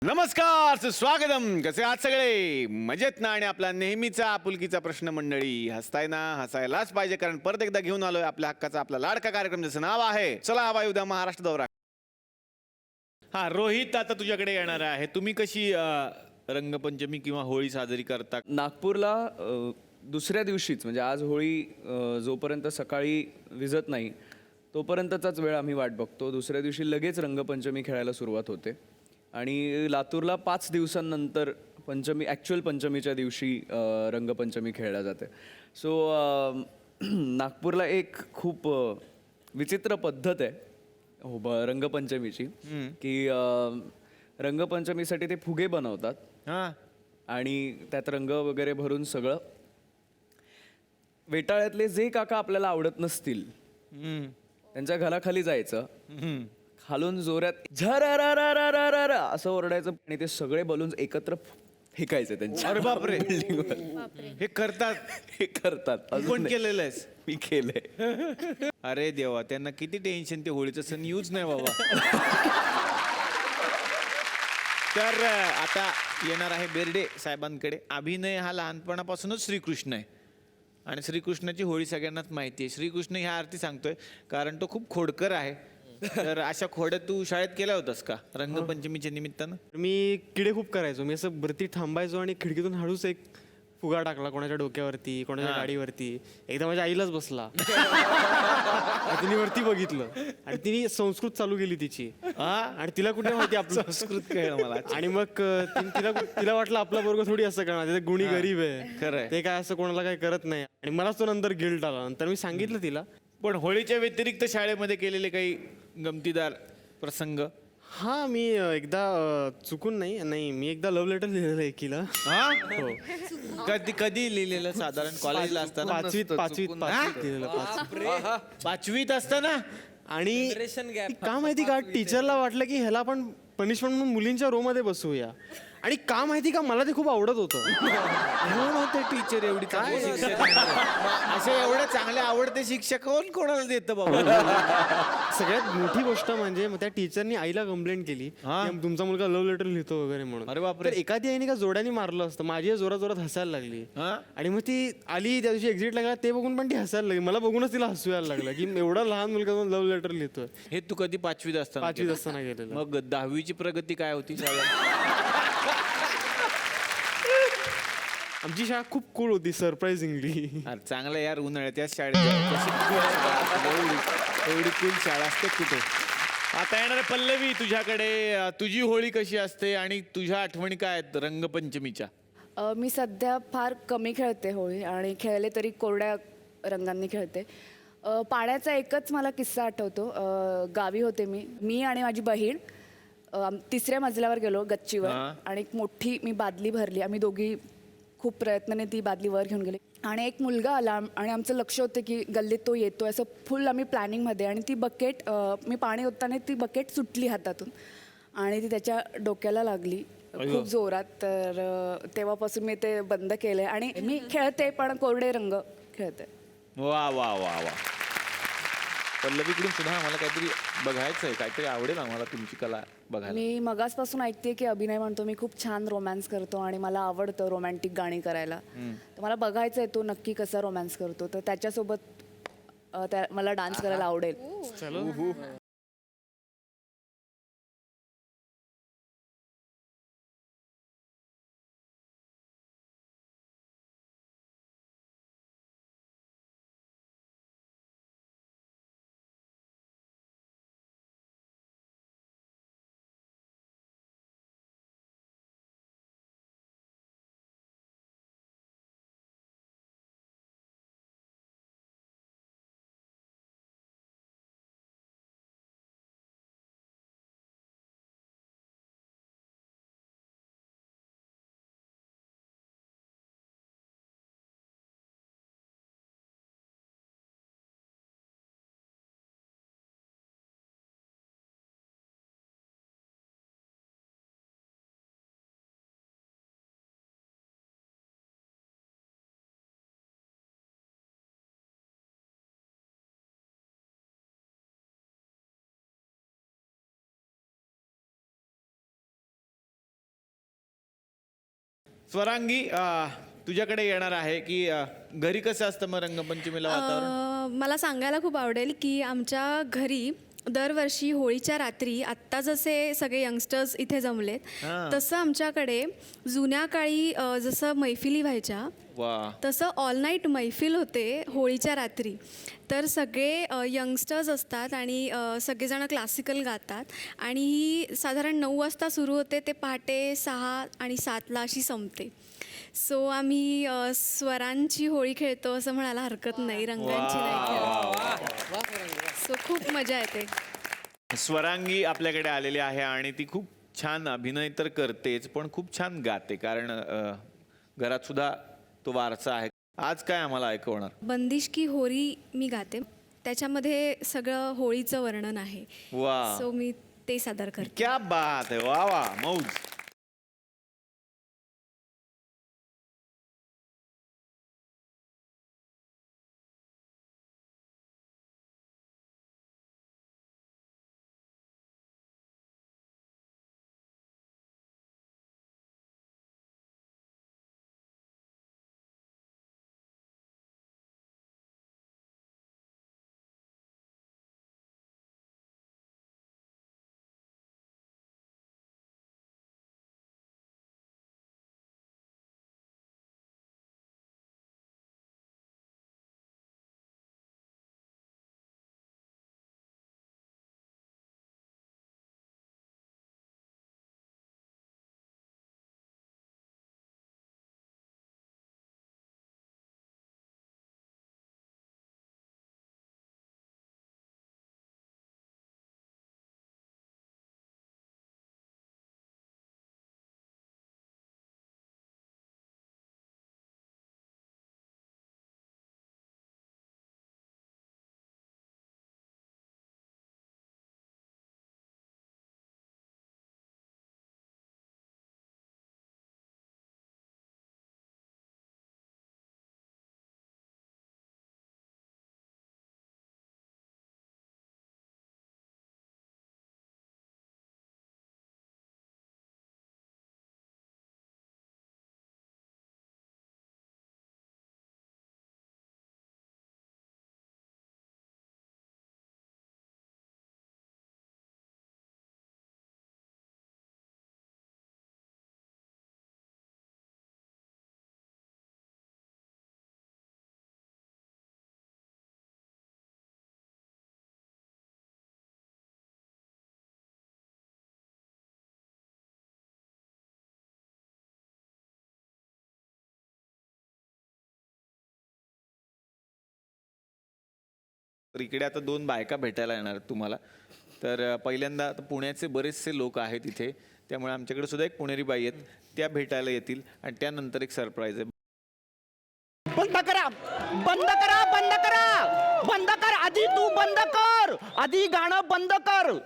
नमस्कार स्वागतम. कसे आहात सगळे? मजेत ना? आणि आपला नेहमीचा आपुलकीचा प्रश्न मंडळी, हसताय ना? हसायलाच पाहिजे, कारण परत एकदा घेऊन आलोय आपल्या हक्काचा आपला लाडका कार्यक्रम, ज्याचं नाव आहे चला हवा येऊ द्या महाराष्ट्र दौरा. हा रोहित, आता तुझ्याकडे येणार आहे. तुम्ही कशी रंगपंचमी किंवा होळी साजरी करता? नागपूरला दुसऱ्या दिवशीच म्हणजे आज होळी जोपर्यंत सकाळी विझत नाही तोपर्यंतचाच वेळ आम्ही वाट बघतो. दुसऱ्या दिवशी लगेच रंगपंचमी खेळायला सुरुवात होते आणि लातूरला 5 दिवसांनंतर पंचमी, ॲक्च्युअल पंचमीच्या दिवशी रंगपंचमी खेळल्या जाते. सो नागपूरला एक खूप विचित्र पद्धत आहे रंगपंचमीची, की रंगपंचमीसाठी ते फुगे बनवतात हा, आणि त्यात रंग वगैरे भरून सगळं. वेटाळ्यातले जे काका आपल्याला आवडत नसतील त्यांच्या घराखाली जायचं, खालून जोरात झरारारारारारा असं ओरडायचं आणि ते सगळे बलून्स एकत्र फेकायचे त्यांच्या. अरे बापरे, हे करतात? हे करतात. कोण केलेलं आहेस? मी केलंय. अरे देवा, त्यांना किती टेन्शन, ते होळीचं सण यूज नाही बाबा. तर आता येणार आहे बेर्डे साहेबांकडे. अभिनय हा लहानपणापासूनच श्रीकृष्ण आहे आणि श्रीकृष्णाची होळी सगळ्यांनाच माहिती आहे. श्रीकृष्ण ह्या अर्थी सांगतोय कारण तो खूप खोडकर आहे. तर अशा खोड्या तू शाळेत केल्या होतास का रंगपंचमीच्या निमित्तानं? मी किडे खूप करायचो. मी असं वरती थांबायचो आणि खिडकीतून हळूच एक फुगा टाकला कोणाच्या डोक्यावरती, कोणाच्या गाडीवरती. एकदा माझ्या आईलाच बसला. तिने वरती बघितलं आणि तिने संस्कृत चालू केली तिची. आणि तिला कुठे माहिती आपलं संस्कृत कळलं मला. आणि मग तिला वाटलं आपला बरोबर थोडी असं करणार, ते गुणी गरीब आहे, खरंय. ते काय असं कोणाला काही करत नाही. आणि मलाच तो नंतर गिल्ट आला. नंतर मी सांगितलं तिला. पण होळीच्या व्यतिरिक्त शाळेमध्ये केलेले काही गमतीदार प्रसंग? हा, मी एकदा चुकून नाही मी एकदा लव्ह लेटर लिहिलेलं एकीला. हा, कधी कधी लिहिलेलं? साधारण कॉलेजला असताना? पाचवीत लिहिलेलं. पाचवीत असताना? आणि का माहिती का, टीचरला वाटलं की ह्याला आपण पनिशमेंट म्हणून मुलींच्या रो मध्ये बसवूया. आणि का माहिती का, मला ते खूप आवडत होतं. म्हणून होते टीचर एवढी चांगली शिक्षक. असे एवढे चांगले आवडते शिक्षक कोण कोणाला देतं बाबा? सगळ्यात मोठी गोष्ट म्हणजे मग त्या टीचरनी आईला कंप्लेंट केली की तुमचा मुलगा लव्ह लेटर लिहितो वगैरे म्हणून. अरे बापरे. तर एखादी आईने का जोड्याने मारलं असतं. माझी जोरात जोरात हसायला लागली. आणि मग ती आली त्या दिवशी एक्झिट लागला, ते बघून पण ती हसायला लागली. मला बघूनच तिला हसू यायला लागलं की एवढा लहान मुलगा लव्ह लेटर लिहितोय. हे तू कधी पाचवीत असताना? पाचवीत असताना गेलेलं. मग 10वीची प्रगती काय होती शाळेत? आमची शाळा खूप कूल होती, सरप्राइझिंगली. अरे चांगलं यार, उन्हाळ्यात शाळेत एवढी कुल शाळा असते कुठे? आता येणार पल्लवी तुझ्याकडे. तुझी होळी कशी असते आणि तुझ्या आठवणी काय आहेत रंगपंचमीच्या? मी सध्या फार कमी खेळते होळी, आणि खेळले तरी कोरड्या रंगांनी खेळते. पाण्याचा एकच मला किस्सा आठवतो. गावी होते मी आणि माझी बहीण 3ऱ्या मजल्यावर गेलो गच्चीवर, आणि एक मोठी मी बादली भरली. आम्ही दोघी खूप प्रयत्नाने ती बादली वर घेऊन गेली, आणि एक मुलगा आला आणि आमचं लक्ष होतं की गल्लीत तो येतो असं फुल आम्ही प्लॅनिंगमध्ये. आणि ती बकेट, मी पाणी ओतताना ती बकेट सुटली हातातून आणि ती त्याच्या डोक्याला लागली खूप जोरात. तर तेव्हापासून मी ते बंद केलं आणि मी खेळते पण कोरडे रंग खेळते. वा वा वा वा. पल्लवीकडून सुद्धा आम्हाला काहीतरी बघायचं आहे, काहीतरी आवडेल आम्हाला तुमची कला बघायला. मी मगासपासून ऐकते की अभिनय म्हणतो मी खूप छान रोमॅन्स करतो आणि मला आवडतं रोमॅन्टिक गाणी करायला. तर मला बघायचं आहे तो नक्की कसा रोमॅन्स करतो. तर त्याच्यासोबत मला डान्स करायला आवडेल. स्वरांगी तुझ्याकडे येणार आहे की घरी कसं असतं मग रंगपंचमीला वातावरण? मला सांगायला खूप आवडेल की आमच्या घरी दरवर्षी होळीच्या रात्री आत्ता जसे सगळे यंगस्टर्स इथे जमलेत तसं आमच्याकडे जुन्या काळी जसं मैफिली व्हायच्या वा, तसं ऑल नाईट मैफिल होते होळीच्या रात्री. तर सगळे यंगस्टर्स असतात आणि सगळेजण क्लासिकल गातात आणि ही साधारण 9 वाजता सुरू होते ते पहाटे 6 आणि 7ला अशी संपते. सो आम्ही स्वरांची होळी खेळतो असं म्हणायला हरकत नाही, रंगांची नाही खेळत. सो खूप मजा येते. स्वरांगी आपल्याकडे आलेली आहे आणि ती खूप छान अभिनय तर करतेच पण खूप छान गाते, कारण घरात सुद्धा तो वारसा आहे. आज काय आम्हाला ऐकवणार? बंदिश की होळी मी गाते, त्याच्यामध्ये सगळं होळीचं वर्णन आहे. वा, सो मी ते सादर करते. क्या बात आहे, वा वा, मौज. तर इकडे आता 2 बायका भेटायला येणार आहेत तुम्हाला. तर पहिल्यांदा आता पुण्याचे बरेचसे लोक आहेत इथे, त्यामुळे आमच्याकडे सुद्धा एक पुणेरी बाई आहेत, त्या भेटायला येतील आणि त्यानंतर एक सरप्राईज आहे. बंद करा, बंद करा, बंद करा, बंद कर. आधी तू बंद कर, आधी गाणं बंद कर.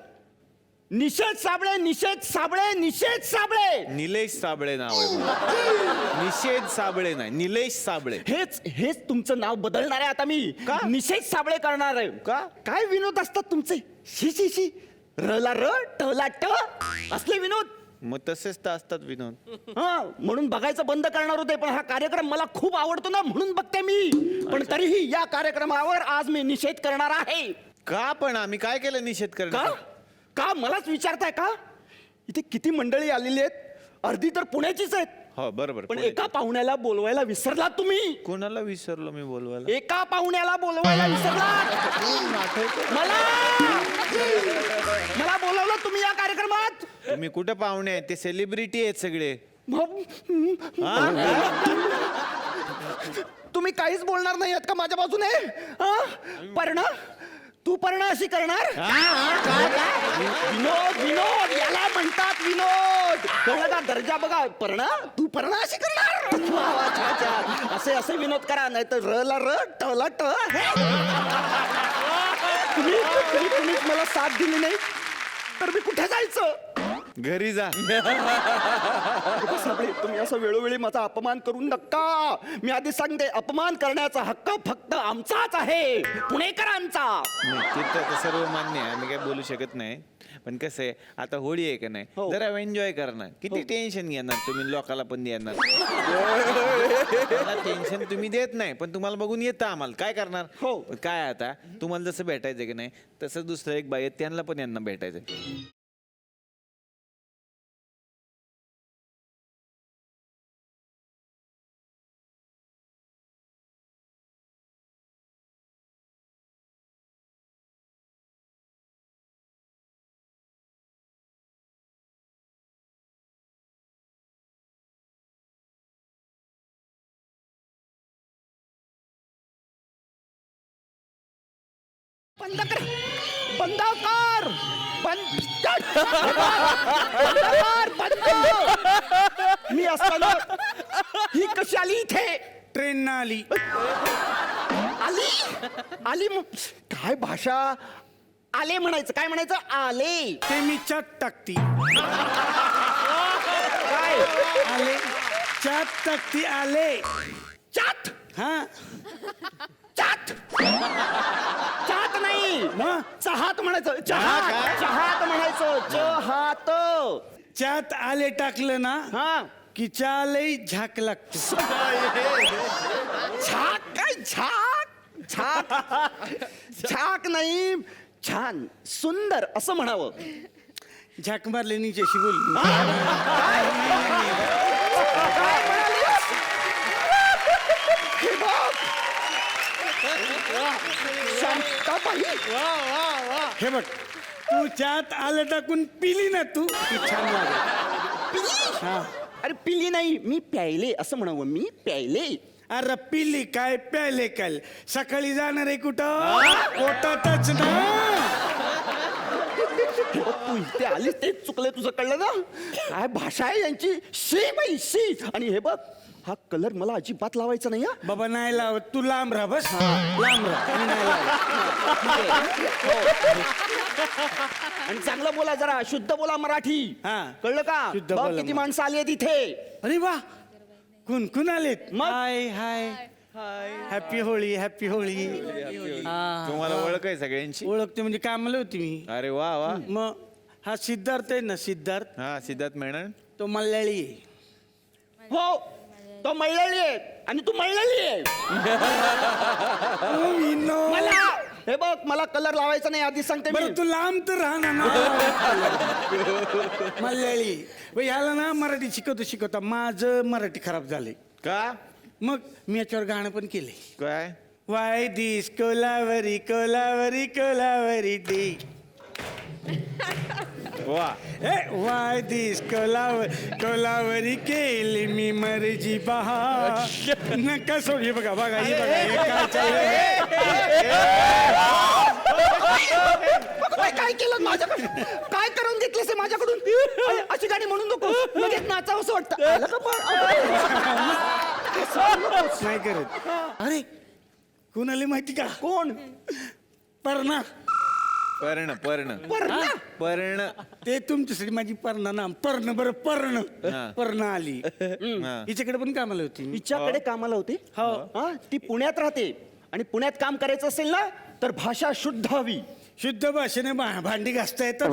निषेध साबळे, निषेध साबळे, निषेध साबळे. निलेश साबळे नाव आहे माझं. निषेध साबळे नाही, निलेश साबळे. हेच हेच तुमचं नाव बदलणार आहे आता मी. का? निषेध साबळे करणार आहे. का? काय विनोद असतात तुमचे? शी शी शी, रला र, टला ट, असले विनोद. मग तसेच तर असतात विनोद. हा, म्हणून बघायचं बंद करणार होते, पण हा कार्यक्रम मला खूप आवडतो ना, म्हणून बघते मी. पण तरीही या कार्यक्रमावर आज मी निषेध करणार आहे. का? पण आम्ही काय केलं निषेध का? करणार? का मलाच विचारताय का? इथे किती मंडळी आलेली आहेत, अर्धी तर पुण्याचीच आहेत. हो बरोबर. पण एका पाहुण्याला बोलवायला विसरला तुम्ही. कोणाला विसरलो मी बोलवायला? एका पाहुण्याला बोलवायला विसरला. मला मला बोलवलं तुम्ही या कार्यक्रमात. तुम्ही कुठे पाहुणे आहेत? ते सेलिब्रिटी आहेत सगळे. हा? तुम्ही काहीच बोलणार नाही आहेत का माझ्या बाजूने? पर्ण, तू पर्ण अशी करणार? विनोद, विनोद याला म्हणतात विनोद. कळलं का? दर्जा बघा. पर्ण, तू पर्ण अशी करणार? वा वा, छान छान. असे असे विनोद करा, नाही तर र ला र, ट ला ट. तुम्हीच मला साथ दिली नाही तर मी कुठे जायचं? घरी जा. साबळे, तुम्ही असं वेळोवेळी माझा अपमान करू नका. मी आधी सांगते, अपमान करण्याचा हक्क फक्त आमचाच आहे, पुणेकरांचा. नाही, ते तर सर्व मान्य आहे, आम्ही काय बोलू शकत नाही. पण कसं आहे आता होळी आहे का नाही हो. जरा एन्जॉय करणार किती टेन्शन घेणार तुम्ही लोकाला पण देणार टेन्शन तुम्ही देत नाही पण तुम्हाला बघून येतं आम्हाला काय करणार हो. पण काय आता तुम्हाला जसं भेटायचं की नाही तसं दुसरं एक बाई आहे त्यांना पण यांना भेटायचं बंद कर बंद कर बंद मी असताना ही कशी आली इथे ट्रेन ना आली आली आली काय भाषा आले म्हणायचं काय म्हणायचं आले ते मी चाट टाकती काय आले चाट टाकती आले चाट हा चाट चाट नाही मग? चहात म्हणायचं चहात चहात म्हणायचं चहात चाट आले टाकलं ना हा की चालही झाक लागते झाक काय झाक झाक झाक नाही छान सुंदर असं म्हणावं झाक मारले नीच्याशी बोल काय म्हणालीस? हे बघ. शांताबाई हे बघ तू चाट आलं टाकून पिली ना तू की छान लागेल पिली हा अरे पिली नाही मी प्यायले असं म्हणावं मी प्यायले अरे पिली काय प्यायले काल सकाळी जाणार आहे कुठं पोटातच ना तू इथे आलीस ते चुकलं तुझं कळलं ना काय भाषा आहे यांची शी बाई शी आणि हे बघ हा कलर मला अजिबात लावायचा नाही हा बाबा नाही लावत तू लांब राहा बस लांब राहा मी नाही लावत. आणि चांगलं बोला जरा शुद्ध बोला मराठी हा. कळलं का शुद्ध बघ बोला किती मग. माणसं आली आहेत इथे अरे वा कुण आलेत मग? हाय hi happy Holi happy Holi हा. तुम्हाला ओळख आहे सगळ्यांची ओळखते म्हणजे कामाला होती मी अरे वा वा मग हा सिद्धार्थ आहे ना सिद्धार्थ हा सिद्धार्थ मेनन तो मल्याळी आहे हो तो मळलेली आहे आणि तू मळलेली आहे ओ, विनो. मला हे बघ मला कलर लावायचा नाही आधी सांगते मी बरं तू लांब तर राहणार ना मल्याळी व याला ना मराठी शिकवता माझं मराठी खराब झाले का मग मी याच्यावर गाणं पण केले काय why this Kolaveri Kolaveri Kolaveri day वा वाय दिस कोलावरी केली मी मर्जी बहा नका सोड हे बघा बघा हे बघा हे काय चाललंय काय केलं माझ्याकडून काय करून घेतलंस हे माझ्याकडून अरे, अशी गाणी म्हणून नको लगेच नाचावं असं वाटतं आलं का पण? नाही करत अरे कोण आले माहिती का कोण पर्णा पर्ण पर्ण ते तुमच्यासाठी माझी पर्णा नाम पर्ण बरं पर्ण हा. पर्ण आली हा. हिच्याकडे पण कामाला होती मी. हिच्याकडे कामाला होते हो. हा ती पुण्यात राहते आणि पुण्यात काम करायचं असेल ना तर भाषा शुद्ध हवी शुद्ध भाषेने भांडी घासता येतात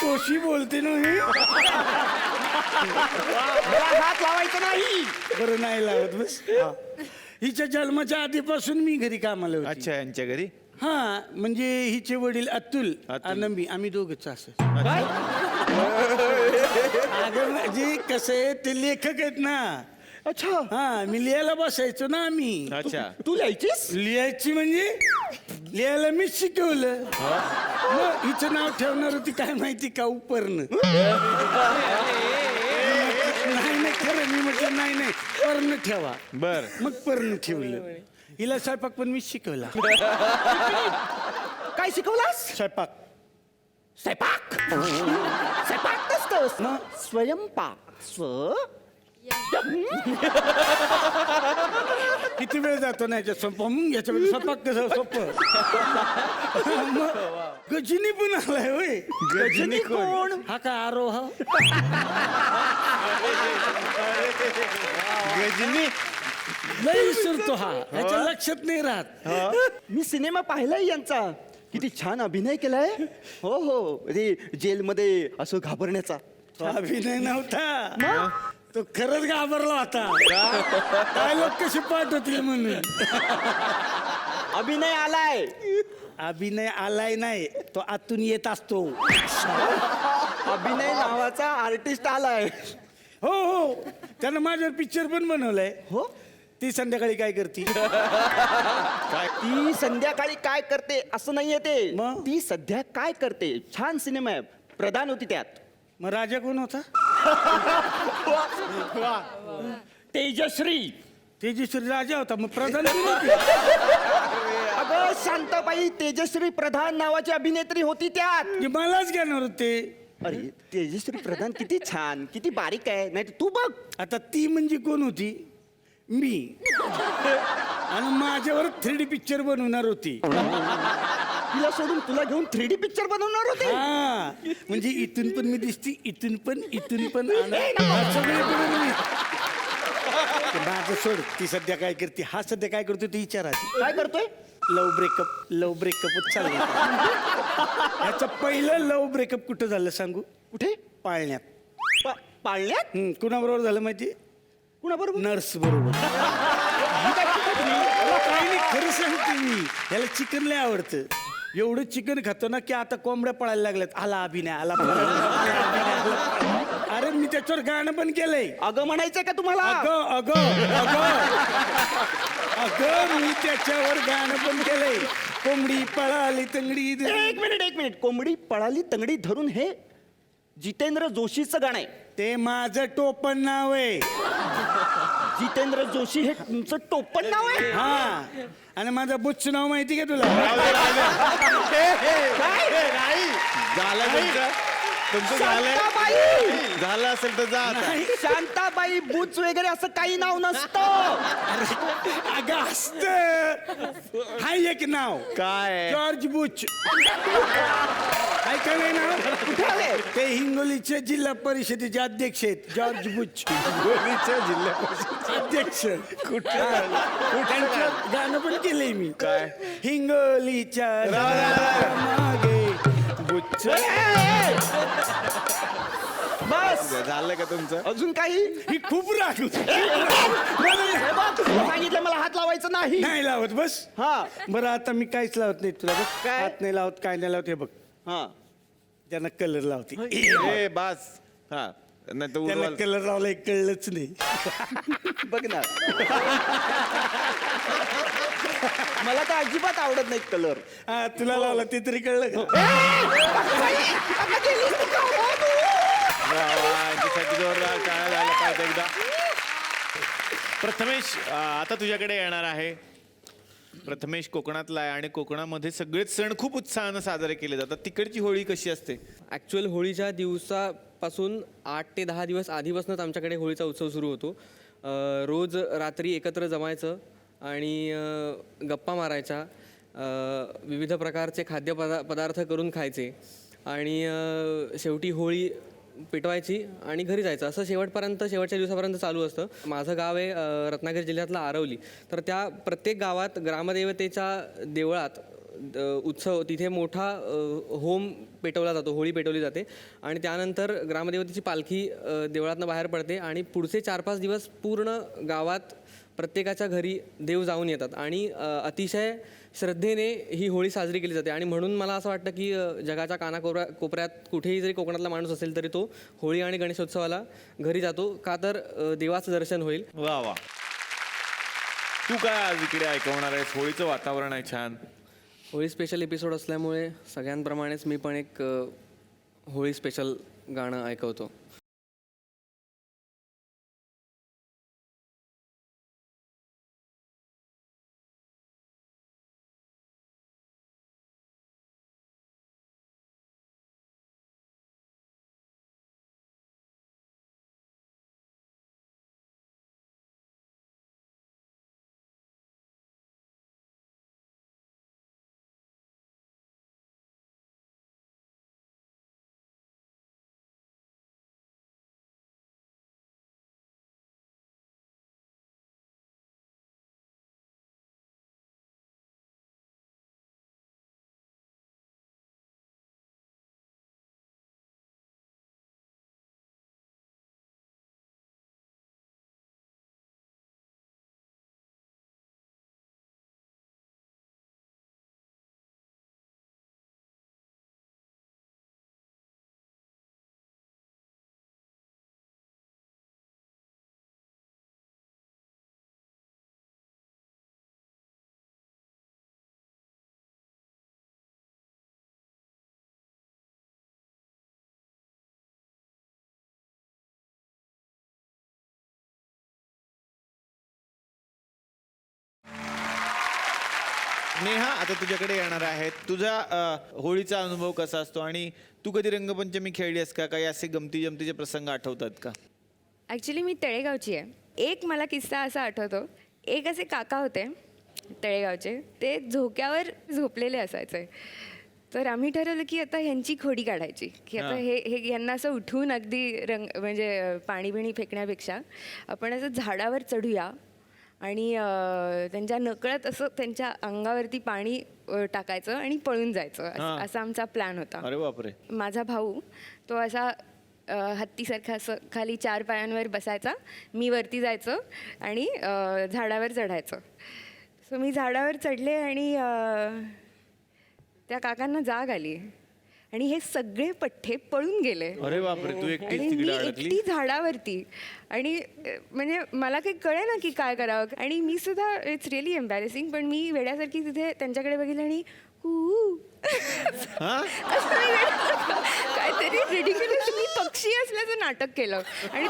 कोशी बोलते ना हे मला हात लावायचा नाही बरं नाही लावत बस हा. हिच्या जन्माच्या आधीपासून मी घरी कामाला होती अच्छा यांच्या घरी हा म्हणजे हिचे वडील अतुल आणि मी आम्ही दोघच असं काय अगं म्हणजे कसं आहे ते लेखक आहेत ना अच्छा हा मी लिहायला बसायचो ना आम्ही अच्छा तू लिहायचीस लिहायची म्हणजे लिहायला मीच शिकवलं मग हिचं नाव ठेवणार होती काय माहिती का उपर्ण नाही नाही खरं मी म्हटलं नाही पर्ण ठेवा बर मग पर्ण ठेवलं हिला स्वयंपाक पण मीच शिकवला काय शिकवलास स्वयंपाक स्वयंपाक स्वयंपाक नसतोस मग? स्वयंपाक किती वेळ जातो ना याच्यात स्वयंपाक मग याच्यामध्ये स्वयंपाक कसं सोपं मग गजिनी पण आलाय होय गजनी कोण हा का आरोह गजनी लय विसरतो हा ह्याच्या लक्षात नाही राहत मी सिनेमा पाहिलाय यांचा किती छान अभिनय केलाय. हो हो, ते जेलमध्ये असं घाबरण्याचा. तो अभिनय नव्हता, तो खरंच घाबरला होता. काय लोक कशी पाठ होतील म्हणून. अभिनय आलाय. अभिनय आलाय नाही, तो आतून येत असतो. अभिनय नावाचा आर्टिस्ट आलाय. हो हो, त्यानं माझ्यावर पिक्चर पण बनवलाय. हो, ती संध्याकाळी काय करते? ती संध्याकाळी काय करते असं नाहीये ते. मग? ती सध्या काय करते. छान सिनेमा आहे, प्रधान होती त्यात. मग राजा कोण होता? तेजश्री. तेजश्री राजा होता, मग प्रधान कोण होती? अगं शांताबाई तेजश्री प्रधान नावाची अभिनेत्री होती त्यात. हे मलाच घेणार होते. अरे तेजश्री प्रधान किती छान, किती बारीक आहे. नाही तू बघ. आता ती म्हणजे कोण होती? मी. आणि माझ्यावर 3D पिक्चर बनवणार होती. तिला सोडून तुला घेऊन 3D पिक्चर बनवणार होते. हा, म्हणजे इथून पण मी दिसती, इथून पण आणि सगळे बनवून मी. ते माझं सोड, ती सध्या काय करते, हा सध्या काय करतो ती विचारायची. काय करतोय. लव ब्रेकअपच चालू होतं. याचं पहिलं लव ब्रेकअप कुठं झालं सांगू? कुठे. पाळण्यात. पाळण्यात. कुणाबरोबर झालं माहिती? कुणाबरोबर. नर्स बरोबर. काही नाही, खरं सांगते मी, याला चिकन लय आवडतं. एवढं चिकन खातो ना की आता कोंबड्या पळायला लागल्यात. आला अभिनय, आला अरे मी त्याच्यावर गाणं पण केलंय. अगं म्हणायचंय का तुम्हाला. अगं अगं अगं अगं मी त्याच्यावर गाणं पण केलंय. कोंबडी पळाली तंगडी. एक मिनिट. कोंबडी पळाली तंगडी धरून हे जितेंद्र जोशीचं गाणं आहे. ते माझं टोपण नाव आहे. जितेंद्र जोशी हे तुमचं टोपण नाव आहे. हा, आणि माझं बुच्च नाव माहिती का तुला? झालं तुमचं झालंय. शांताबाई. झालं असेल तर जा आता. शांताबाई बुच वगैरे असं काही नाव नसतं. अगं असत. हाय एक नाव, काय? जॉर्ज बुच. ऐका नाही नाव. कुठे आले. ते हिंगोलीचे जिल्हा परिषदेचे अध्यक्ष आहेत, जॉर्ज बुच. जिल्हा परिषद अध्यक्ष. त्यांचं गाणं पण केलंय मी. काय? हिंगोलीच्या मागे बुच्च. बस. झालं का तुमचं? अजून काही. ही खूप राग होती. हे बघ, तुला सांगितलं मला हात लावायचं नाही. नाही लावत बस. हा बरं आता मी काहीच लावत नाही तुला बघ. काय? हात नाही लावत, काय नाही लावत. हे बघ, हा. त्यांना कलर लावते. ए बास. हा, नाही तर त्यांना उडवाल. कलर लावलाय कळलंच नाही. बघ ना. मला तर अजिबात आवडत नाही कलर. हा, तुला लावला ते तरी कळलं का? वा, वा, यांच्यासाठी जोरदार टाळ्या झाल्या पाहिजे एकदा. प्रथमेश, आता तुझ्याकडे येणार आहे. प्रथमेश कोकणातला आहे आणि कोकणामध्ये सगळेच सण खूप उत्साहानं साजरे केले जातात. तिकडची होळी कशी असते? ॲक्च्युअल होळीच्या दिवसापासून 8 ते 10 दिवस आधीपासूनच आमच्याकडे होळीचा उत्सव सुरू होतो. रोज रात्री एकत्र जमायचं आणि गप्पा मारायच्या, विविध प्रकारचे पदार्थ करून खायचे आणि शेवटी होळी पेटवायची आणि घरी जायचं. असं शेवटच्या दिवसापर्यंत चालू असतं. माझं गाव आहे रत्नागिरी जिल्ह्यातलं आरवली. तर त्या प्रत्येक गावात ग्रामदेवतेच्या देवळात उत्सव, तिथे मोठा होम पेटवला जातो, होळी पेटवली जाते आणि त्यानंतर ग्रामदेवतेची पालखी देवळातनं बाहेर पडते आणि पुढचे 4-5 दिवस पूर्ण गावात प्रत्येकाच्या घरी देव जाऊन येतात आणि अतिशय श्रद्धेने ही होळी साजरी केली जाते. आणि म्हणून मला असं वाटतं की जगाच्या कोपऱ्यात कुठेही जरी कोकणातला माणूस असेल तरी तो होळी आणि गणेशोत्सवाला घरी जातो, का तर देवाचं दर्शन होईल. वा वा. तू काय आज इकडे ऐकवणार आहेस? होळीचं वातावरण आहे छान. होळी स्पेशल एपिसोड असल्यामुळे सगळ्यांप्रमाणेच मी पण एक होळी स्पेशल गाणं ऐकवतो. नेहा आता तुझ्याकडे येणार आहे. तुझा होळीचा अनुभव कसा असतो आणि तू कधी रंगपंचमी खेळली आहेस का? काही असे गमती जमतीचे प्रसंग आठवतात का? ॲक्च्युली मी तळेगावची आहे. एक मला किस्सा असा आठवतो. एक असे काका होते तळेगावचे, ते झोक्यावर झोपलेले असायचे. तर आम्ही ठरवलं की आता ह्यांची खोडी काढायची, की आता हे यांना असं उठून अगदी म्हणजे पाणी बिणी फेकण्यापेक्षा आपण असं झाडावर चढूया आणि त्यांच्या नकळत असं त्यांच्या अंगावरती पाणी टाकायचं आणि पळून जायचं, असा आमचा प्लॅन होता. अरे बापरे. माझा भाऊ तो असा हत्तीसारखा असं खाली 4 पायांवर बसायचा, मी वरती जायचं आणि झाडावर चढायचं. सो मी झाडावर चढले आणि त्या काकांना जाग आली आणि हे सगळे पठ्ठे पळून गेले. अरे बापरे, तू एकटीच आणि मी तिकडे अडकली. एकटी झाडावरती आणि म्हणजे मला काही कळे ना की काय करावं. आणि मी सुद्धा इट्स रिअली एम्बॅरेसिंग, पण मी वेड्यासारखी तिथे त्यांच्याकडे बघितलं आणि काहीतरी रिडिक्युलसली पक्षी असल्याचं नाटक केलं आणि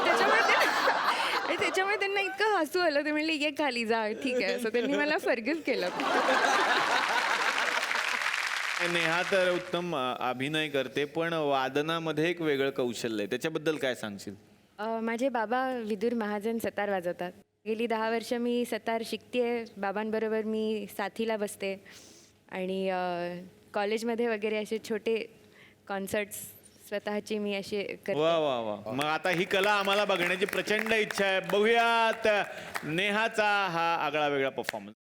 त्याच्यामुळे त्यांना इतकं हसू आलं. ते म्हणले ये खाली जा, ठीक आहे. असं त्यांनी मला फॉरगिव्ह केलं. नेहा तर उत्तम अभिनय करते, पण वादनामध्ये एक वेगळं कौशल्य आहे, त्याच्याबद्दल काय सांगशील? माझे बाबा विदुर महाजन सतार वाजवतात. गेली 10 वर्ष मी सतार शिकतेय. बाबांबरोबर मी साथीला बसते आणि कॉलेजमध्ये वगैरे असे छोटे कॉन्सर्ट्स स्वतःची मी असे करते. वा वा वा. मग आता ही कला आम्हाला बघण्याची प्रचंड इच्छा आहे. बघूयात नेहाचा हा आगळा वेगळा परफॉर्मन्स.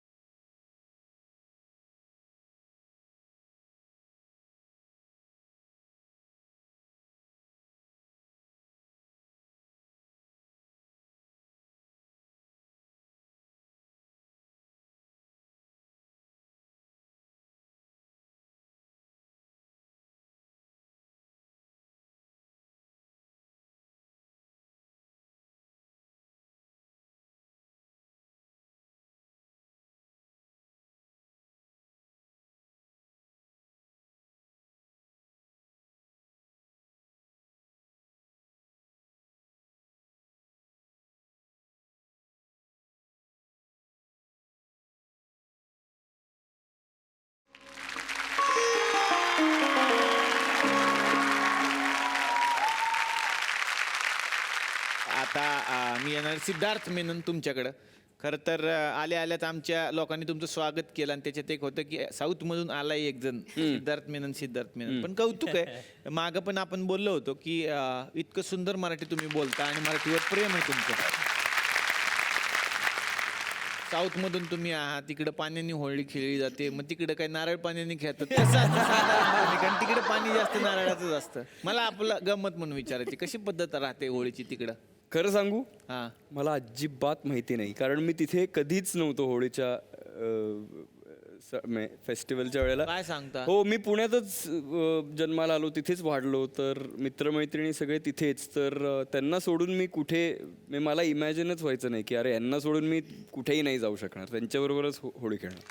आता मी येणार सिद्धार्थ मेनन तुमच्याकडं. खरं तर आल्या आल्यात आमच्या लोकांनी तुमचं स्वागत केलं आणि त्याच्यात एक होतं की साऊथ मधून आलाय एक जण सिद्धार्थ मेनन. पण कौतुक आहे. मागं पण आपण बोललो होतो की इतकं सुंदर मराठी तुम्ही बोलता आणि मराठीवर प्रेम आहे तुमचं. साऊथ मधून तुम्ही आहात, तिकडे पाण्याने होळी खेळली जाते, मग तिकडे काही नारळ पाण्याने खेळतात तसं असतं साधारणपणे, कारण तिकडे पाणी जास्त नारळाचंच असतं. मला आपलं गंमत म्हणून विचारायची, कशी पद्धत राहते होळीची तिकडं? खरं सांगू, हा, मला अजिबात माहिती नाही, कारण मी तिथे कधीच नव्हतो होळीच्या फेस्टिवलच्या वेळेला. काय सांगता? हो, मी पुण्यातच जन्माला आलो, तिथेच वाढलो, तर मित्रमैत्रिणी सगळे तिथेच. तर त्यांना सोडून मी कुठे, मला इमॅजिनच व्हायचं नाही की अरे यांना सोडून मी कुठेही नाही जाऊ शकणार, त्यांच्याबरोबरच होळी खेळणार.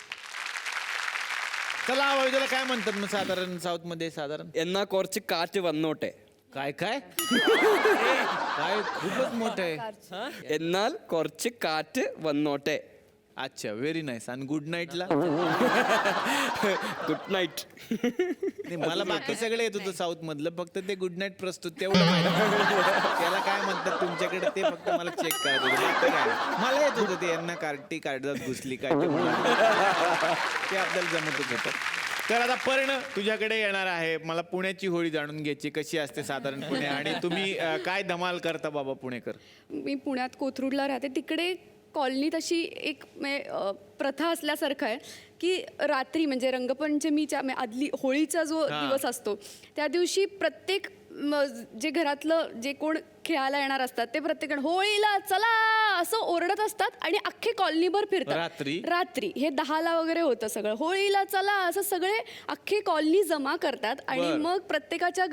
चला त्याला काय म्हणतात मग साधारण साऊथ मध्ये? साधारण यांना कॉर्चे काचे वन्नोट आहे. काय काय काय खूपच मोठं आहे. എന്നാൽ കുറച്ച് കാറ്റ് വന്നോട്ടെ. अच्छा, व्हेरी नाईस. आणि गुड नाईटला? Good night. मला बाकी सगळं येत होतं साऊथ मधलं, फक्त ते गुड नाईट प्रस्तुत तेवढं माहिती. त्याला काय म्हणतात तुमच्याकडे ते फक्त मला चेक करायचं होतं. बाकी काय मला येत होतं ते यांना कार्टी काढत घुसली काय ते आपल्याला जमतच होतं. तर आता पर्ण तुझ्याकडे येणार आहे. मला पुण्याची होळी जाणून घ्यायची, कशी असते साधारणपणे, आणि तुम्ही काय धमाल करता बाबा पुणेकर? मी पुण्यात कोथरूडला राहते. तिकडे कॉलनीत अशी एक प्रथा असल्यासारखं आहे की रात्री म्हणजे रंगपंचमीच्या आदली होळीचा जो दिवस असतो त्या दिवशी प्रत्येक जे घरातलं जे कोण खेळायला येणार असतात ते प्रत्येक होळीला चला असं ओरडत असतात आणि अख्खे कॉलनीभर फिरतात. रात्री हे 10ला वगैरे होतं सगळं. होळीला चला असं सगळे अख्खे कॉलनी जमा करतात आणि मग प्रत्येकाच्या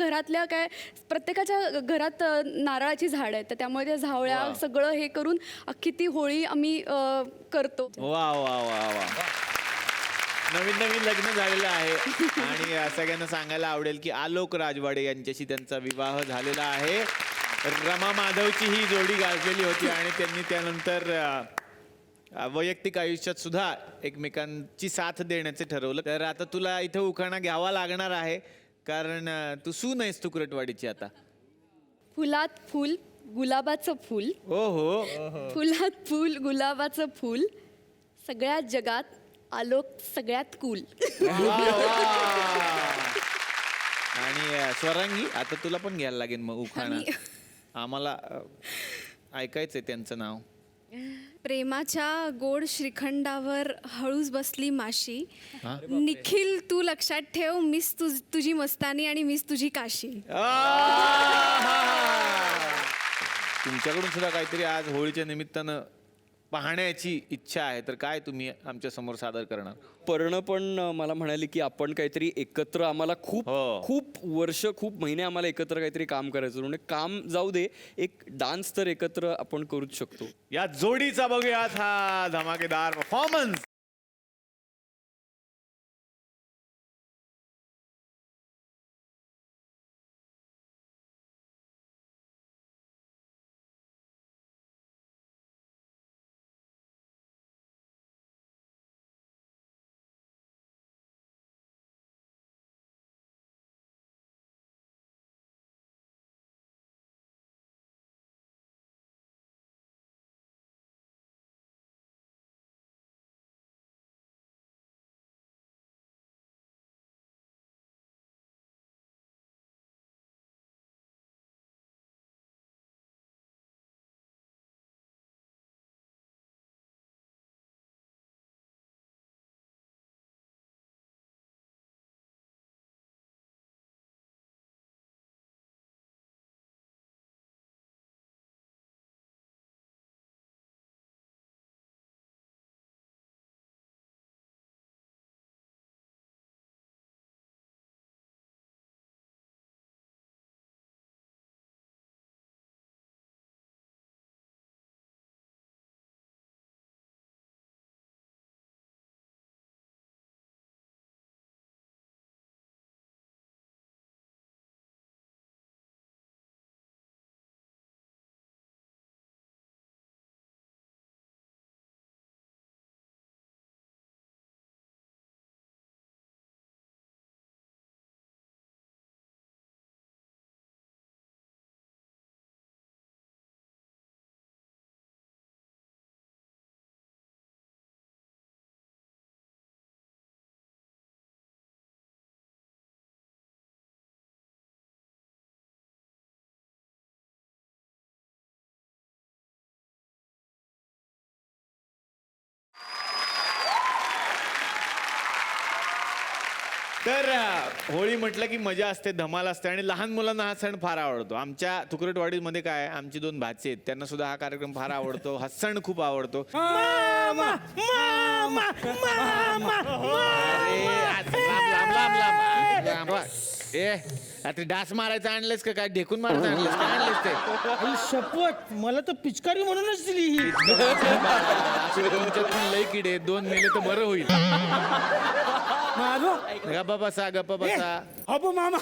प्रत्येकाच्या घरात नारळाची झाड आहेत, तर त्यामुळे त्या झावळ्या सगळं हे करून अख्खी ती होळी आम्ही करतो. वा वा वा वा. नवीन लग्न झालेलं आहे आणि सगळ्यांना सांगायला आवडेल की आलोक राजवाडे यांच्याशी त्यांचा विवाह झालेला आहे. रमा माधवची ही जोडी गाजलेली होती आणि त्यांनी त्यानंतर वैयक्तिक आयुष्यात सुद्धा एकमेकांची साथ देण्याचे ठरवलं. तर आता तुला इथं उखाणा घ्यावा लागणार आहे, कारण तू सून आहेस तुकरटवाडीची आता. फुलात फुल गुलाबाचं फुल, ओ हो. फुलात फुल गुलाबाचं फुल, सगळ्या जगात आलोक सगळ्यात कूल. आणि स्वरांगी, आता तुला पण घ्यायला लागेल मग उखाणा. आणि- आम्हाला ऐकायचंय त्यांचं नाव. प्रेमाच्या गोड श्रीखंडावर हळूच बसली माशी. निखिल तू लक्षात ठेव, मिस तुझी मस्तानी आणि मिस तुझी काशी. तुमच्याकडून सुद्धा काहीतरी आज होळीच्या निमित्तानं पाहण्याची इच्छा आहे, तर काय तुम्ही आमच्या समोर सादर करणार? पर्ण पण मला म्हणाली की आपण काहीतरी एकत्र, आम्हाला खूप हो. खूप वर्ष खूप महिने आम्हाला एकत्र काहीतरी काम करायचं, म्हणजे काम जाऊ दे, एक डान्स तर एकत्र आपण करूच शकतो. या जोडीचा बघूयात हा धमाकेदार परफॉर्मन्स. तर होळी म्हटलं की मजा असते, धमाल असते आणि लहान मुलांना हा सण फार आवडतो. आमच्या तुकरटवाडीमध्ये काय आहे, आमची 2 भाचे आहेत, त्यांना सुद्धा हा कार्यक्रम फार आवडतो, हा सण खूप आवडतो. अरे, आज लांब, लांब, लांब. ए, आता डास मारायचं आणलेस का काय, ढेकून मारायचं आणलेस काय आणलेस ते? आई शपथ, मला तर पिचकारी म्हणूनच दिली ही. तुमच्यात पण लय किडे, 2 मेले तर बरं होईल. मारो गप्पा बसा, गप्पा बसा. अबो मामा,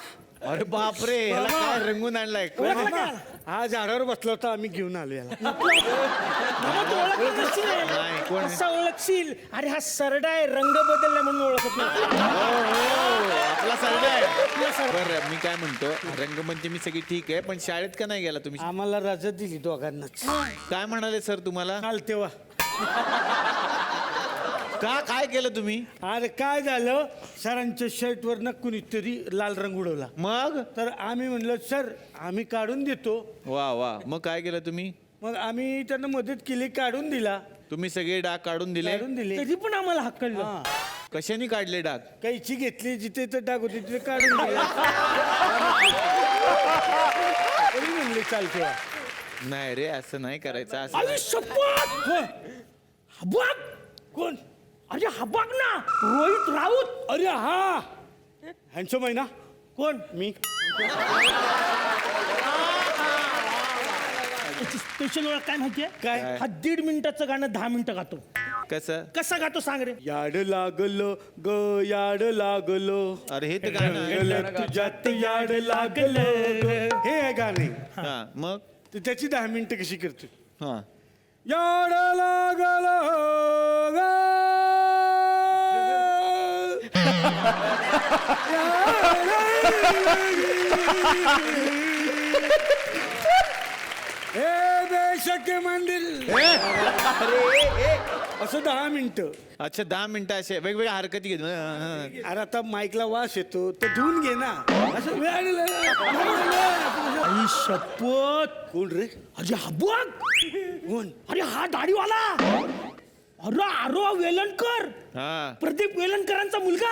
अरे बापरे, ह्याला काय रंगून आणलाय? हा झाडावर बसला होता, आम्ही घेऊन आलो याला. नाही, कोण? कसा ओळखशील? अरे हा सरडा आहे, रंग बदलला म्हणून ओळखत नाही. आपला सरडा आहे. बरं, मी काय म्हणतो, रंगपंचमी सगळी ठीक आहे, पण शाळेत का नाही गेला तुम्ही? आम्हाला रजा दिली दोघांनाच. काय म्हणाले सर तुम्हाला? काल तेव्हा का काय केलं तुम्ही? अरे काय झालं, सरांच्या शर्टवर ना कुणीतरी लाल रंग उडवला. मग तर आम्ही म्हणलं सर आम्ही काढून देतो. वा वा, मग काय केलं तुम्ही? मग आम्ही त्यांना मदत केली, काढून दिला. तुम्ही सगळे डाग काढून दिले? काढून दिले. तरी पण आम्हाला हक्कलं. कशाने काढले डाग? कैची घेतली, जिथे तर डाग होते तिथे काढून दिले. तरी म्हणले चाल तेव्हा. नाही रे, असं नाही करायचं. असं अरे शपथ! हबाग कोण? अरे हबाग ना, रोहित राऊत. अरे हा, हँडसम आहे ना. कोण? मी. स्पेशल ओळख काय माहितीये? काय? हा 1.5 मिनिटाचं गाणं 10 मिनिटं गातो. कसं? कसं गातो सांग रे. याड लागलं ग, याड लागलं. अरे हे तर गाणं आहे. लागलं तुझ्यात याड लागलं ग. हे आहे गाणे. हा, मग तर त्याची 10 मिनिटं कशी करतो? हा, याड लागलं ए बेशक्य मंदिर असं 10 मिनिटं. अच्छा 10 मिनिटं असे वेगवेगळ्या हरकती घेतो अरे आता माईकला वास येतो तर धुवून घे ना. असं आई शपथ. कोण रे? अरे हा बघ. कोण? अरे हा दाढीवाला. अरे आरो वेलणकर. हा प्रदीप वेलणकरांचा मुलगा.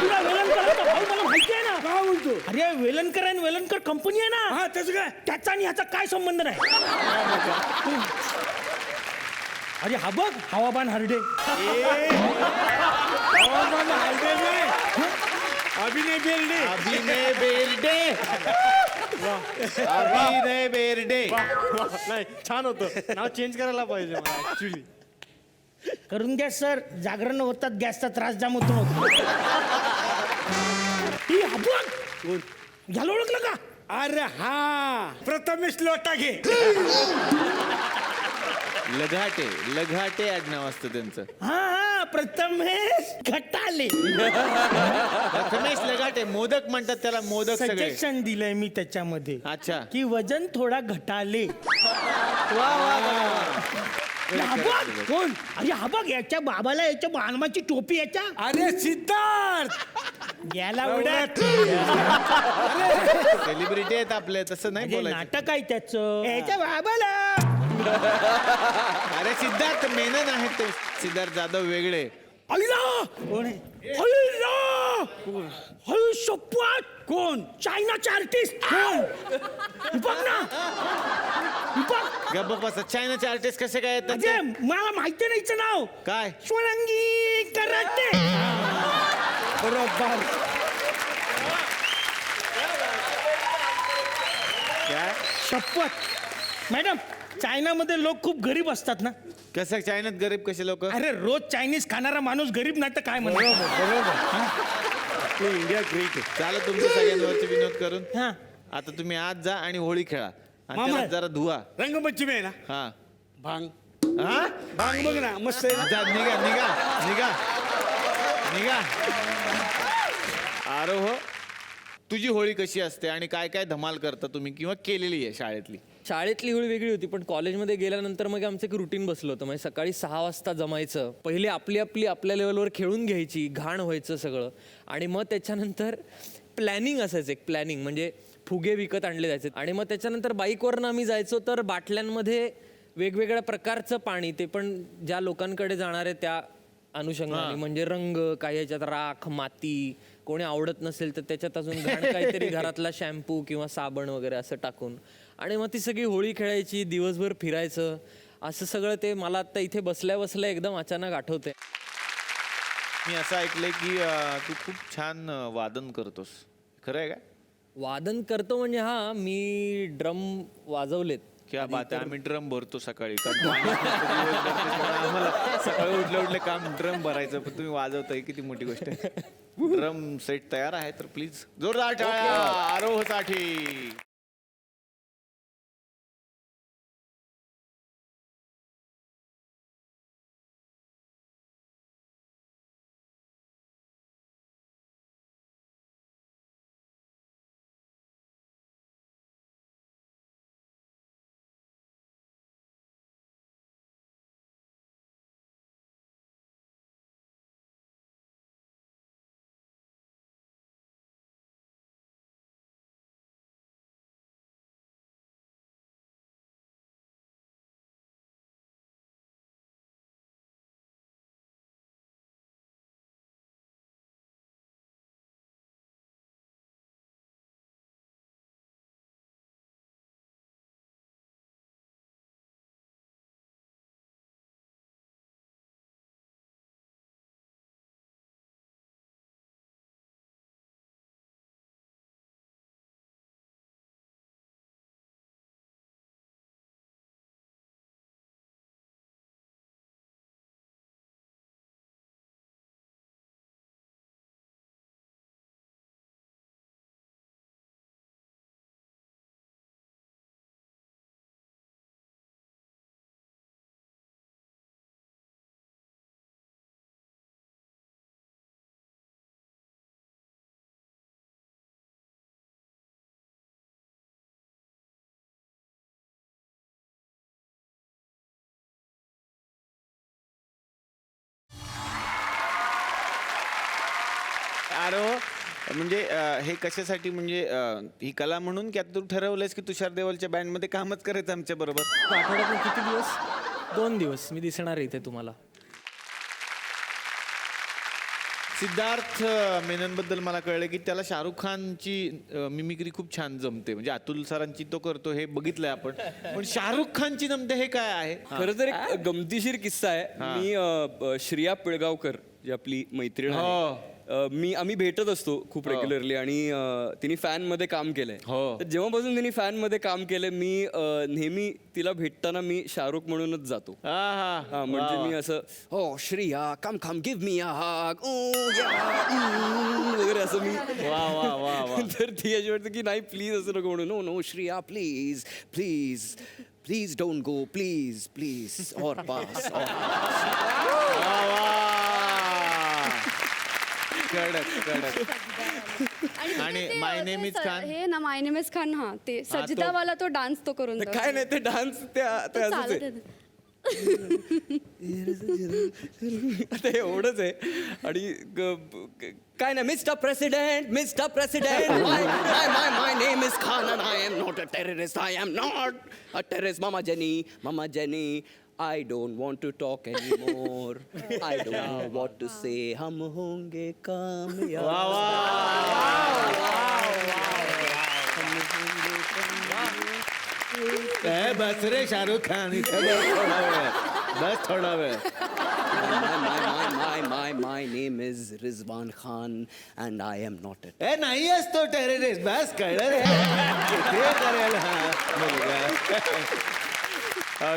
तुला वेलणकरांचा भाऊ मला माहिती आहे ना. काय बोलतो? अरे वेलणकर आणि वेलणकर कंपनी आहे ना. हा त्याचं काय? त्याचा आणि ह्याचा काय संबंध नाही. अरे हा बघ हवाबान हरडे. हवामान हलदे नाही. अभिनय बेर्डे. अभिनय बेर्डे अभिनय बेर्डे. नाही छान होतं नाव चेंज करायला पाहिजे मला ऍक्च्युली. करून द्या सर. जागरण होतात गॅसचा त्रास जाम होतो. ही हा बघ. याला ओळखलं का? अरे हा प्रथमेश लोटा घे. लघाटे आडनाव असतं त्यांचं. हा हा प्रथमेश घटाले. प्रथमेश लघाटे. मोदक म्हणतात त्याला. मोदक सगळे. सजेशन दिलंय मी त्याच्यामध्ये. अच्छा. की वजन थोडा घटाले. हा बघ. कोण? अरे हा बघ याच्या बाबाला याच्या बालमाची टोपी याच्या. अरे सिद्धार्थ. याला उडत. सेलिब्रिटी आहेत आपले. तसं नाही बोलायचं. नाटक आहे त्याचं. याच्या बाबाला. अरे सिद्धार्थ मेनन आहेत ते. सिद्धार्थ जाधव वेगळे. अल्ला. कोण आहे? अल्ला. हळू शपथ. कोण? चायनाचे आर्टिस्ट. कोण? बघ ना. बघ. गप्प बसा. चायनाचे आर्टिस्ट कसे काय येतात अजय ते? मला माहिती नाही हिचं नाव. काय? स्वरंगी कराटे. बरोबर. काय? शपथ. मॅडम चायनामध्ये लोक खूप गरीब असतात ना. कसं चायनात गरीब कसे लोक? अरे रोज चायनीज खाणारा माणूस गरीब नाही तर काय म्हणतो. इंडिया ग्रेट आहे. चालू तुमच्या सगळ्यांवरचे विनोद करून. हा. आता तुम्ही आज जा आणि होळी खेळा आणि मामा. त्याला जरा धुवा. रंगपंचमी आहे ना. हा भांग. हा भांग बघ ना मस्त आहे ना. जा निघा निघा निघा निघा. आरोह तुझी होळी कशी असते आणि काय काय धमाल करता तुम्ही किंवा केलेली आहे शाळेतली? शाळेतली होळी वेगळी होती, पण कॉलेजमध्ये गेल्यानंतर मग आमचं एक रुटीन बसलं होतं. म्हणजे सकाळी 6 वाजता जमायचं. पहिले आपली आपल्या लेवलवर खेळून घ्यायची, घाण व्हायचं सगळं. आणि मग त्याच्यानंतर प्लॅनिंग असायचं. एक प्लॅनिंग म्हणजे फुगे विकत आणले जायचे. आणि मग त्याच्यानंतर बाईकवरनं आम्ही जायचो, तर बाटल्यांमध्ये वेगवेगळ्या प्रकारचं पाणी, ते पण ज्या लोकांकडे जाणार आहे त्या अनुषंगाने. म्हणजे रंग, काही ह्याच्यात राख, माती, कोणी आवडत नसेल तर त्याच्यात अजून घाण काहीतरी घरातला शॅम्पू किंवा साबण वगैरे असं टाकून. आणि मग ती सगळी होळी खेळायची, दिवसभर फिरायचं. असं सगळं ते मला आता इथे बसल्या बसल्या एकदम अचानक आठवते. मी असं ऐकलंय की तू खूप छान वादन करतोस. खरं आहे का? वादन करतो म्हणजे हा, मी ड्रम वाजवलेत. क्या बात आहे. आम्ही ड्रम भरतो सकाळी. कारण आम्हाला सकाळी उठले काम ड्रम भरायचं, पण तुम्ही वाजवताय किती मोठी गोष्ट आहे. ड्रम सेट तयार आहे तर प्लीज जोरदार टाळ्या आरोहसाठी. अरे हो. म्हणजे हे कशासाठी म्हणजे ही कला म्हणून की आता तू ठरवलंयस की तुषार देवलच्या बँडमध्ये कामच करायचं आमच्या बरोबर? आठवड्यातून किती दिवस? 2 दिवस मी दिसणार आहे इथे तुम्हाला. सिद्धार्थ मेननबद्दल मला कळलं की त्याला शाहरुख खानची मिमिक्री खूप छान जमते. म्हणजे अतुल सरांची तो करतो हे बघितलंय आपण, पण शाहरुख खानची जमते हे काय आहे? खरं तर एक गमतीशीर किस्सा आहे. मी श्रिया पिळगावकर जी आपली मैत्रीण आहे, आम्ही भेटत असतो खूप रेग्युलरली आणि तिने फॅन मध्ये काम केलंय. तर जेव्हापासून तिने फॅन मध्ये काम केलंय मी नेहमी तिला भेटताना मी शाहरुख म्हणूनच जातो. हा, म्हणजे मी असं हो श्रिया कम कम गिव्ह मी अ हग वगैरे असं मी तर ती अशी वाटतं की नाही प्लीज असं नको म्हणून. No no Shriya please please please don't go please please और पास आणि माय नेम इज खान. हे ना माय नेम इज खान, हा ते सजदावाला तो डान्स तो करून दाखव. काय नाही ते डान्स ते असंच चालत आहे. आहे. आता एवढंच आहे आणि काय नाही mister president my my name is Khan and I am not a terrorist, I am not a terrorist. मामा jenny I don't want to talk anymore. I don't know what to say. हम होंगे कामयाब. बस रे शाहरुख खान, बस थोडा वेळ. My name is Rizwan Khan and I am not a ए नाही असतो terrorist, बस कळलं रे. ते करेल हा मुलगा.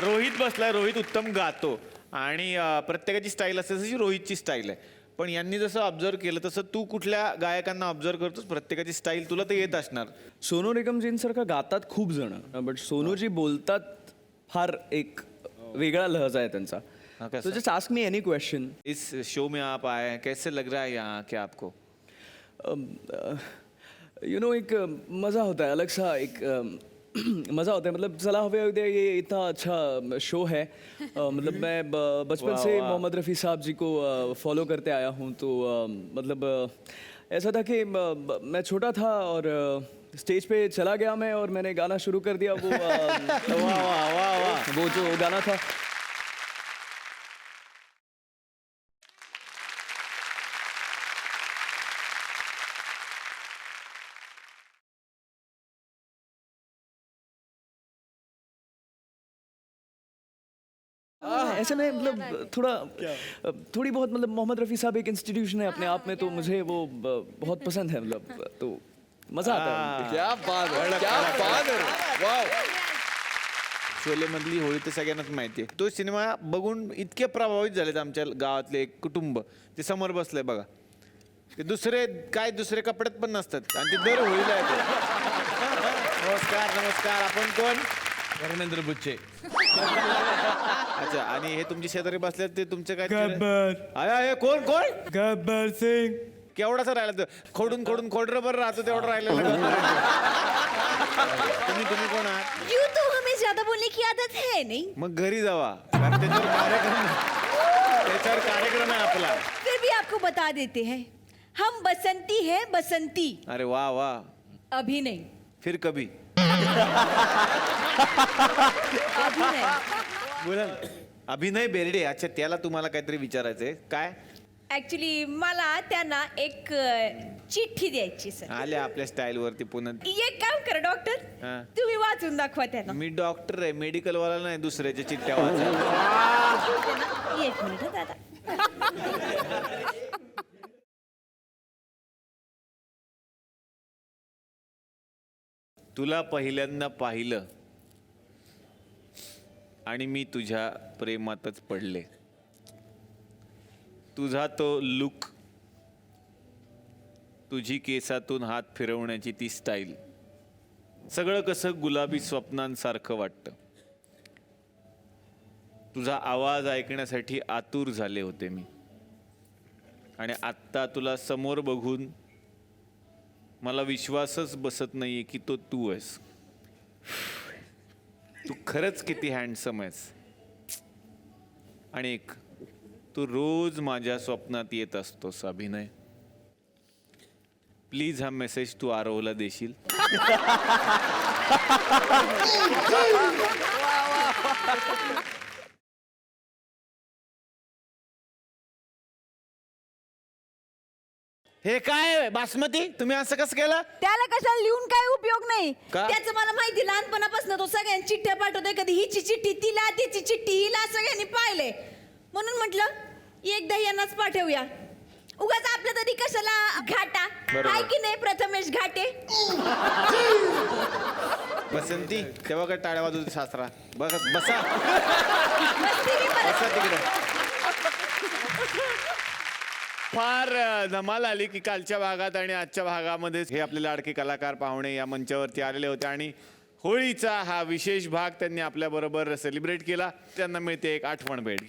रोहित बसलाय. रोहित उत्तम गातो आणि प्रत्येकाची स्टाईल असते, तशी रोहितची स्टाईल आहे. पण यांनी जसं ऑब्झर्व केलं तसं तू कुठल्या गायकांना ऑब्झर्व करतोस? प्रत्येकाची स्टाईल तुला तर येत असणार. सोनू निगमजींसारखं गातात खूप जण, बट सोनूजी बोलतात फार एक वेगळा लहजा आहे त्यांचा. So just ask me any question. इस शो में आप आए हैं, कैसे लग रहा है यहाँ के आपको? यू नो एक मज़ा होता है, अलग सा एक मज़ा होता है. मतलब सलाह हवे उदय ये इतना अच्छा शो है. मतलब मैं बचपन से मोहम्मद रफ़ी साहब जी को फॉलो करते आया हूँ. तो मतलब ऐसा था कि मैं छोटा था और स्टेज पे चला गया मैं और मैंने गाना शुरू कर दिया. वो वो जो गाना था ऐसे में मतलब थोड़ी बहुत मतलब मोहम्मद रफ़ी साहब एक इंस्टीट्यूशन है अपने आप में, तो मुझे वो बहुत पसंद है. मतलब तो मज़ा आता है. क्या बात है, क्या बात है, वाव. शोले मधली होळी तर सगळ्यांनाच माहिती आहे. तो सिनेमा बघून इतके प्रभावित झालेत आमच्या गावातले एक कुटुंब. ते समोर बसलंय बघा. ते दुसरे कपड्यात पण नसतात आणि ते दर होळीला येतात. नमस्कार. आपण कोण? धर्मेंद्र बुच्चे. अच्छा. आणि हे तुमचे शेजारी बसले ते तुमचे काय? गब्बर. कोण? गब्बर सिंग. केवढासा राहिला? खोडून खोडरबर राहतो तेवढं राहिलेलं. तुम्ही कोण आहात? यूं तो हमें ज्यादा बोलने की आदत है नहीं. मग घरी जावा, कारण त्याच्यावर कार्यक्रम आहे आपला. फिर भी आपको बता देते हैं, हम बसंती हैं, बसंती. अरे वा. अभी नहीं. फिर कभी. अभी नहीं. बोला अभिनय बेर्डे. अच्छा, त्याला तुम्हाला काहीतरी विचारायचंय. काय? ऍक्च्युली मला त्यांना एक चिठ्ठी द्यायची सर. आल्या आपल्या स्टाईल वरती पुन्हा. एक काम करा डॉक्टर, हा. तुम्ही वाचून दाखवा त्यांना. मी डॉक्टर आहे, मेडिकल वाला नाही दुसऱ्याच्या चिठ्ठ्या वाचायला. एक मिनिट हं, दादा. तुला पहिल्यांदा पाहिलं आणि मी तुझ्या प्रेमातच पडले. तुझा तो लुक, तुझी केसातून हात फिरवण्याची ती स्टाईल, सगळं कसं गुलाबी स्वप्नांसारखं वाटतं. तुझा आवाज ऐकण्यासाठी आतुर झाले होते मी. आणि आत्ता तुला समोर बघून मला विश्वासच बसत नाहीये की तो तू आहेस. तू खरंच किती हँडसम आहेस. आणि एक, तू रोज माझ्या स्वप्नात येत असतोस अभिनय. प्लीज हा मेसेज तू आरवला देशील. हे काय बासमती, तुम्ही असं कसं केलं? त्याला कशाला लिहून काय उपयोग नाही. का? त्याचं मला माहिती, लहानपणापासून तो सगळ्यांनी चिठ्ठ्या पाठवतोय. कधी हिची चिठ्ठी तिला, तिची चिठ्ठी हिला, सगळ्यांनी पाहिले. म्हणून म्हटलं एकदा यांनाच पाठवूया. उगाच आपलं तरी कशाला घाटा. आहे की नाही प्रथमेश घाटे? बसंती तेव्हा काय टाळ्या वाजवते सासरा. बघा बसा बसते मी परत. बसा तिकडे. फार धमाल आली की कालच्या भागात आणि आजच्या भागामध्ये हे आपले लाडके कलाकार पाहुणे या मंचावरती आलेले होते आणि होळीचा हा विशेष भाग त्यांनी आपल्या बरोबर सेलिब्रेट केला. त्यांना मिळते एक आठवण भेट.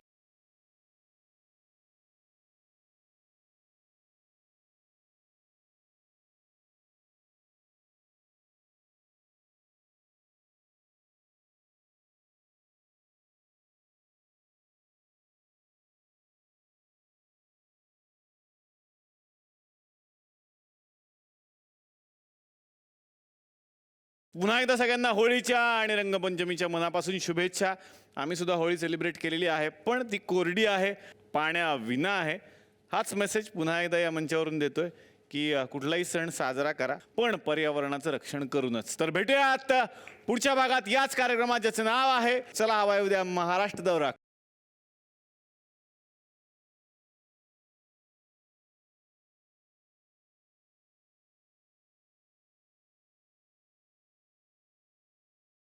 पुन्हा एकदा सगळ्यांना होळीच्या आणि रंगपंचमीच्या मनापासून शुभेच्छा. आम्ही सुद्धा होळी सेलिब्रेट केलेली आहे, पण ती कोरडी आहे, पाण्याविना आहे. हाच मेसेज पुन्हा एकदा या मंचावरून देतोय की कुठलाही सण साजरा करा, पण पर्यावरणाचं रक्षण करूनच. तर भेटूयात पुढच्या भागात याच कार्यक्रमात, ज्याचं नाव आहे चला हवा उद्या महाराष्ट्र दौरा.